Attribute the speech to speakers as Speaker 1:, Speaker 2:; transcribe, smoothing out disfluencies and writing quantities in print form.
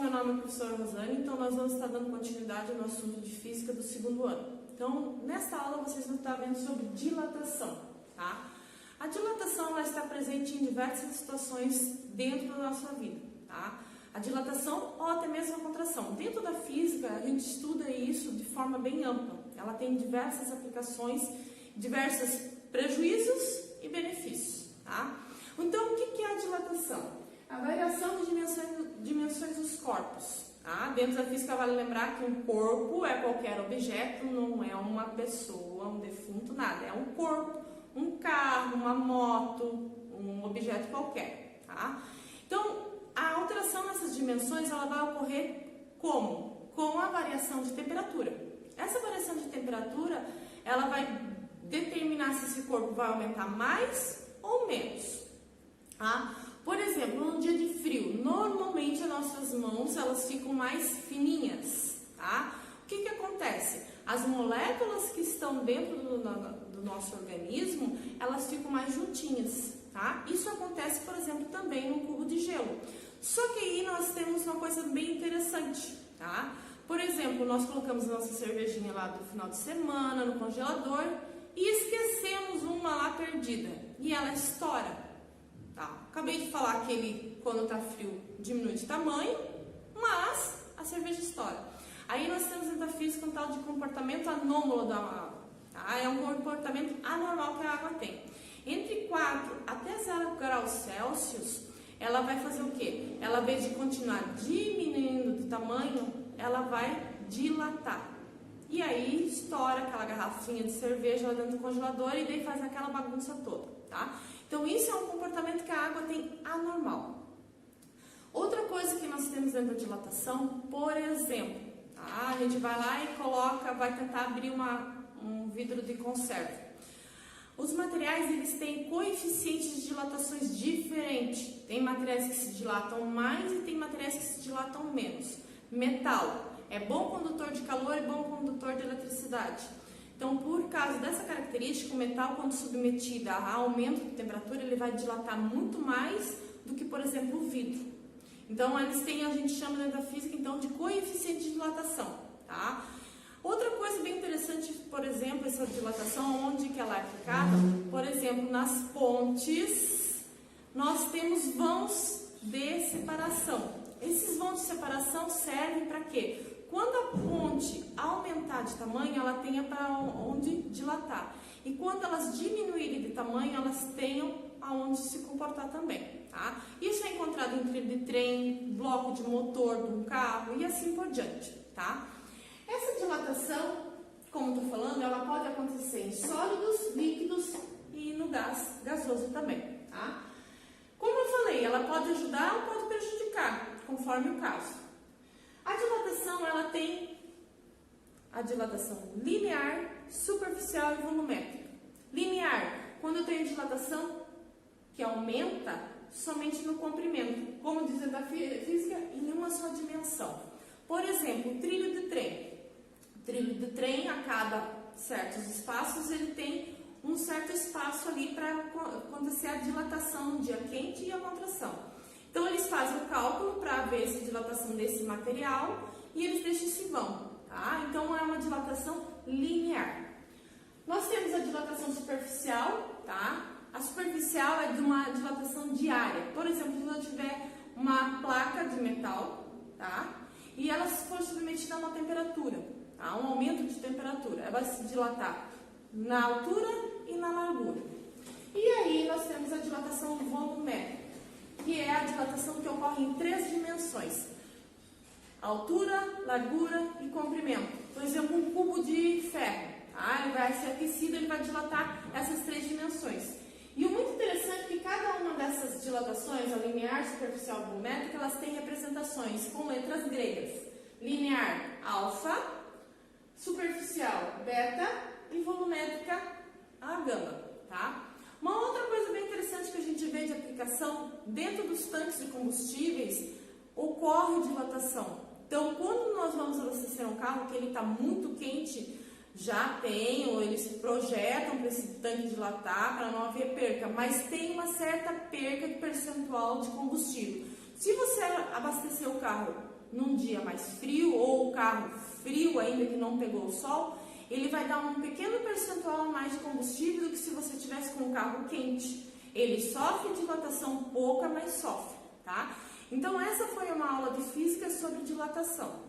Speaker 1: meu nome é a professora Rosane, então nós vamos estar dando continuidade no assunto de física do segundo ano. Então, nesta aula vocês vão estar vendo sobre dilatação, tá? A dilatação ela está presente em diversas situações dentro da nossa vida, tá? A dilatação ou até mesmo a contração. Dentro da física, a gente estuda isso de forma bem ampla. Ela tem diversas aplicações, diversos prejuízos e benefícios, tá? Então, o que é a dilatação? A variação de dimensões dos corpos. Tá? Dentro da física vale lembrar que um corpo é qualquer objeto, não é uma pessoa, um defunto, nada. É um corpo, um carro, uma moto, um objeto qualquer. Tá? Então, a alteração nessas dimensões ela vai ocorrer como? Com a variação de temperatura. Essa variação de temperatura ela vai determinar se esse corpo vai aumentar mais ou menos. Tá? Por exemplo, num dia de frio, normalmente as nossas mãos elas ficam mais fininhas, tá? O que acontece? As moléculas que estão dentro do nosso organismo, elas ficam mais juntinhas, tá? Isso acontece, por exemplo, também num cubo de gelo. Só que aí nós temos uma coisa bem interessante, tá? Por exemplo, nós colocamos a nossa cervejinha lá do final de semana no congelador e esquecemos uma lá perdida e ela estoura. Tá. Acabei de falar que ele, quando está frio, diminui de tamanho, mas a cerveja estoura. Aí nós temos dentro da física um tal de comportamento anômalo da água. Tá? É um comportamento anormal que a água tem. Entre 4 até 0 graus Celsius, ela vai fazer o quê? Ela, ao invés de continuar diminuindo de tamanho, ela vai dilatar. E aí estoura aquela garrafinha de cerveja lá dentro do congelador e daí faz aquela bagunça toda, tá? Então isso é um comportamento que a água tem anormal. Outra coisa que nós temos dentro da dilatação, por exemplo, tá? A gente vai lá e vai tentar abrir um vidro de conserva. Os materiais eles têm coeficientes de dilatações diferentes. Tem materiais que se dilatam mais e tem materiais que se dilatam menos. Metal é bom condutor de calor e bom condutor de eletricidade. Então, por causa dessa característica, o metal, quando submetido a aumento de temperatura, ele vai dilatar muito mais do que, por exemplo, o vidro. Então, eles têm, a gente chama dentro da física, então, de coeficiente de dilatação, tá? Outra coisa bem interessante, por exemplo, essa dilatação, onde que ela é aplicada? Por exemplo, nas pontes, nós temos vãos de separação. Esses vãos de separação servem para quê? Quando a ponte aumentar de tamanho, ela tenha para onde dilatar. E quando elas diminuírem de tamanho, elas tenham aonde se comportar também, tá? Isso é encontrado em trilho de trem, bloco de motor de um carro e assim por diante, tá? Essa dilatação, como estou falando, ela pode acontecer em sólidos, líquidos e no gás gasoso também, tá? Como eu falei, ela pode ajudar ou pode prejudicar, conforme o caso. A dilatação, ela tem a dilatação linear, superficial e volumétrica. Linear, quando eu tenho dilatação que aumenta somente no comprimento, como diz a física, em uma só dimensão. Por exemplo, trilho de trem. O trilho de trem, a cada certos espaços, ele tem um certo espaço ali para acontecer a dilatação no dia quente e a contração. Então, eles fazem o cálculo para ver essa dilatação desse material e eles deixam esse vão, tá? Então, é uma dilatação linear. Nós temos a dilatação superficial, tá? A superficial é de uma dilatação diária. Por exemplo, se eu tiver uma placa de metal, tá? E ela for submetida a uma temperatura, tá? Um aumento de temperatura. Ela vai se dilatar na altura e na largura. E aí, nós temos a dilatação volumétrica, que é a dilatação que ocorre em 3 dimensões: altura, largura e comprimento. Por exemplo, um cubo de ferro, tá? Ele vai ser aquecido, ele vai dilatar essas 3 dimensões. E o muito interessante é que cada uma dessas dilatações, a linear, superficial e volumétrica, elas têm representações com letras gregas. Linear, alfa, superficial, beta e volumétrica, a gama, tá? Uma outra coisa bem interessante que a gente vê de aplicação, dentro dos tanques de combustíveis, ocorre dilatação. Então, quando nós vamos abastecer um carro que ele está muito quente, já tem, ou eles projetam para esse tanque dilatar para não haver perca, mas tem uma certa perca de percentual de combustível. Se você abastecer o carro num dia mais frio ou o carro frio ainda que não pegou o sol, ele vai dar um pequeno percentual a mais de combustível do que se você tivesse com o carro quente. Ele sofre dilatação pouca, mas sofre, tá? Então essa foi uma aula de física sobre dilatação.